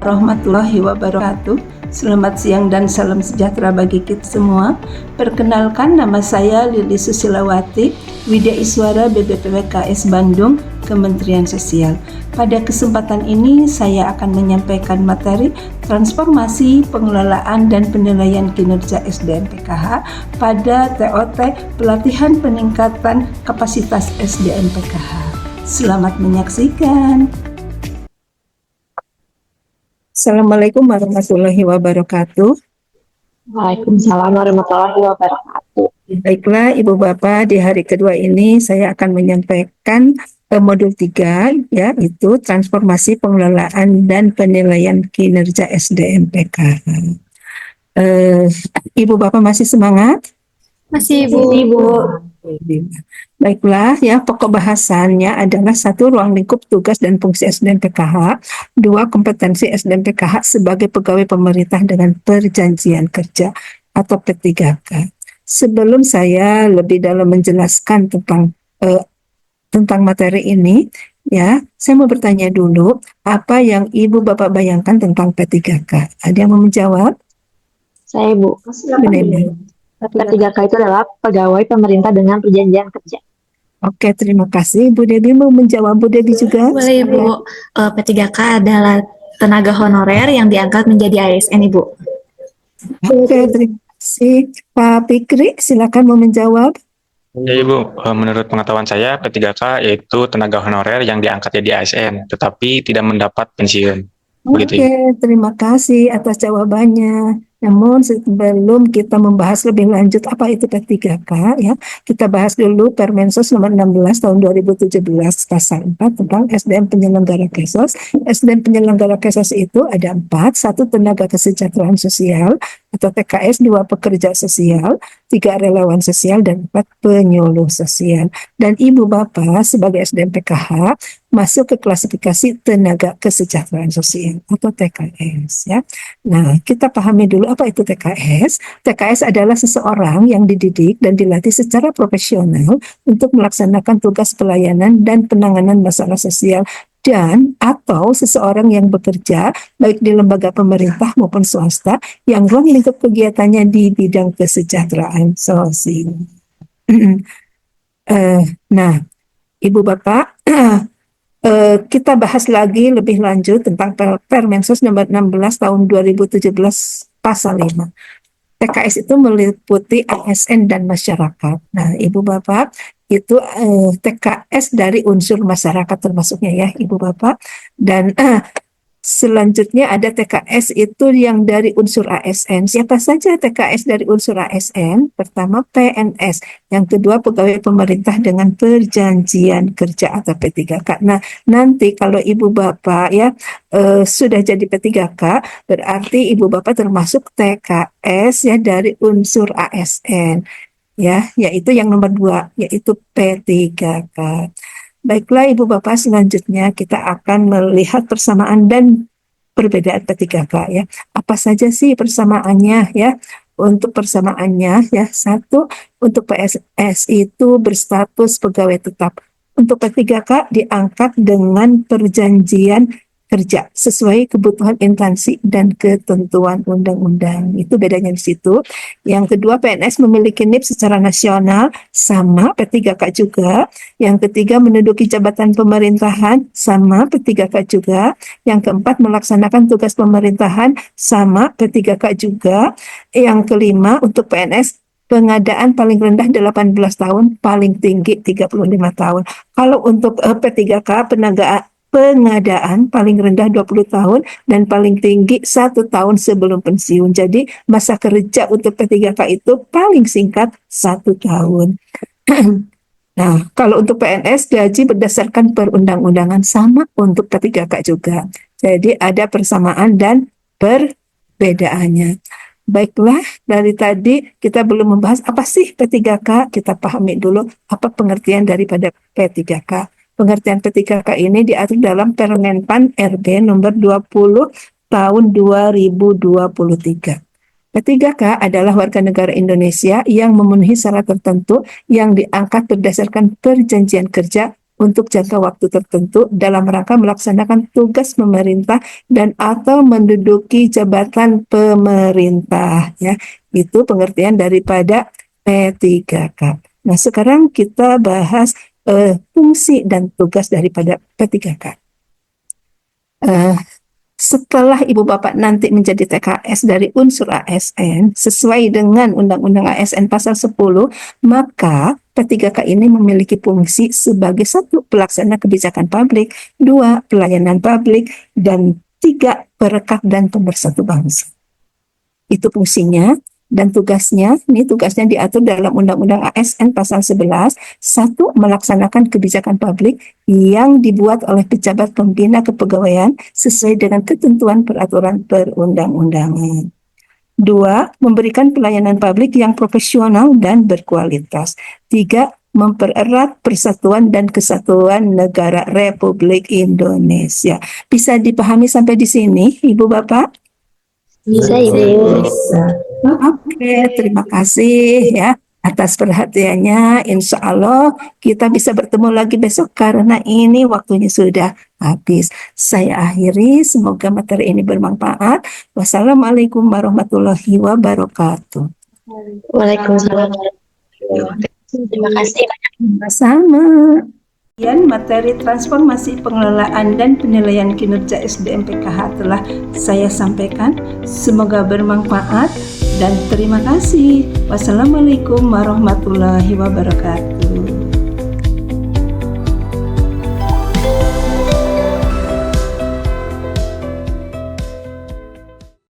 Warahmatullahi wabarakatuh. Selamat siang dan salam sejahtera bagi kita semua. Perkenalkan, nama saya Lili Susilawati, Widya Iswara BBPWKS Bandung, Kementerian Sosial. Pada kesempatan ini saya akan menyampaikan materi transformasi pengelolaan dan penilaian kinerja SDM PKH pada TOT pelatihan peningkatan kapasitas SDM PKH. Selamat menyaksikan. Assalamualaikum warahmatullahi wabarakatuh. Waalaikumsalam warahmatullahi wabarakatuh. Baiklah Ibu Bapak, di hari kedua ini saya akan menyampaikan modul 3, yaitu transformasi pengelolaan dan penilaian kinerja SDM PKH. Ibu Bapak masih semangat? Masih Ibu. Baiklah, pokok bahasannya adalah 1. Ruang lingkup tugas dan fungsi SDM PKH. 2. Kompetensi SDM PKH sebagai pegawai pemerintah dengan perjanjian kerja atau P3K. Sebelum saya lebih dalam menjelaskan tentang materi ini, saya mau bertanya dulu, apa yang Ibu Bapak bayangkan tentang P3K? Ada yang mau menjawab? Saya Bu. P3K itu adalah pegawai pemerintah dengan perjanjian kerja. Oke, terima kasih. Bu Debi mau menjawab. Bu Debi juga? Boleh Ibu. P3K adalah tenaga honorer yang diangkat menjadi ASN Ibu. Oke, terima kasih. Pak Fikri, silakan mau menjawab. Ya Ibu, menurut pengetahuan saya P3K yaitu tenaga honorer yang diangkat jadi ASN, tetapi tidak mendapat pensiun. Begitu, Oke, terima kasih atas jawabannya. Namun sebelum kita membahas lebih lanjut apa itu P3K, kita bahas dulu Permensos nomor 16 tahun 2017 pasal 4 tentang SDM penyelenggara KESOS. SDM penyelenggara KESOS itu ada 4, 1 tenaga kesejahteraan sosial atau TKS, 2 pekerja sosial, 3 relawan sosial, dan 4 penyuluh sosial. Dan Ibu Bapak sebagai SDM PKH masuk ke klasifikasi tenaga kesejahteraan sosial atau TKS. Nah, kita pahami dulu apa itu TKS. TKS adalah seseorang yang dididik dan dilatih secara profesional untuk melaksanakan tugas pelayanan dan penanganan masalah sosial dan atau seseorang yang bekerja baik di lembaga pemerintah maupun swasta yang ruang lingkup kegiatannya di bidang kesejahteraan sosial. Nah, Ibu Bapak, kita bahas lagi lebih lanjut tentang Permensos nomor 16 tahun 2017 pasal 5. TKS itu meliputi ASN dan masyarakat. Nah, Ibu Bapak, itu TKS dari unsur masyarakat termasuknya Ibu Bapak. Dan selanjutnya ada TKS itu yang dari unsur ASN. Siapa saja TKS dari unsur ASN? Pertama PNS, yang kedua pegawai pemerintah dengan perjanjian kerja atau P3K. Nah, nanti kalau Ibu Bapak sudah jadi P3K, berarti Ibu Bapak termasuk TKS dari unsur ASN. Yaitu yang nomor 2, yaitu P3K. Baiklah Ibu Bapak, selanjutnya kita akan melihat persamaan dan perbedaan P3K. Apa saja sih persamaannya? Untuk persamaannya, 1, untuk PNS itu berstatus pegawai tetap. Untuk P3K diangkat dengan perjanjian kerja sesuai kebutuhan instansi dan ketentuan undang-undang. Itu bedanya di situ. Yang kedua, PNS memiliki NIP secara nasional, sama P3K juga. Yang ketiga, menduduki jabatan pemerintahan, sama P3K juga. Yang keempat, melaksanakan tugas pemerintahan, sama P3K juga. Yang kelima, untuk PNS pengadaan paling rendah 18 tahun, paling tinggi 35 tahun. Kalau untuk P3K pengadaan paling rendah 20 tahun dan paling tinggi 1 tahun sebelum pensiun. Jadi masa kerja untuk P3K itu paling singkat 1 tahun. Nah, kalau untuk PNS gaji berdasarkan perundang-undangan, sama untuk P3K juga. Jadi ada persamaan dan perbedaannya. Baiklah, dari tadi kita belum membahas apa sih P3K. Kita pahami dulu apa pengertian daripada P3K. Pengertian P3K ini diatur dalam Permenpan RB nomor 20 tahun 2023. P3K adalah warga negara Indonesia yang memenuhi syarat tertentu yang diangkat berdasarkan perjanjian kerja untuk jangka waktu tertentu dalam rangka melaksanakan tugas pemerintah dan atau menduduki jabatan pemerintah, ya. Itu pengertian daripada P3K. Nah, sekarang kita bahas fungsi dan tugas daripada P3K. Setelah Ibu Bapak nanti menjadi TKS dari unsur ASN sesuai dengan Undang-Undang ASN Pasal 10, maka P3K ini memiliki fungsi sebagai 1. Pelaksana kebijakan publik, 2. Pelayanan publik, dan 3. Perekat dan pemersatu bangsa. Itu fungsinya. Dan tugasnya, ini tugasnya diatur dalam Undang-Undang ASN Pasal 11, 1. Melaksanakan kebijakan publik yang dibuat oleh pejabat pembina kepegawaian sesuai dengan ketentuan peraturan perundang-undangan. 2. Memberikan pelayanan publik yang profesional dan berkualitas. 3. Mempererat persatuan dan kesatuan negara Republik Indonesia. Bisa dipahami sampai di sini, Ibu Bapak? Bisa, Ibu. Oke, terima kasih ya atas perhatiannya. Insya Allah kita bisa bertemu lagi besok karena ini waktunya sudah habis. Saya akhiri, semoga materi ini bermanfaat. Wassalamualaikum warahmatullahi wabarakatuh. Waalaikumsalam. Terima kasih. Sama. Kemudian materi transformasi pengelolaan dan penilaian kinerja SDM PKH telah saya sampaikan. Semoga bermanfaat dan terima kasih. Wassalamualaikum warahmatullahi wabarakatuh.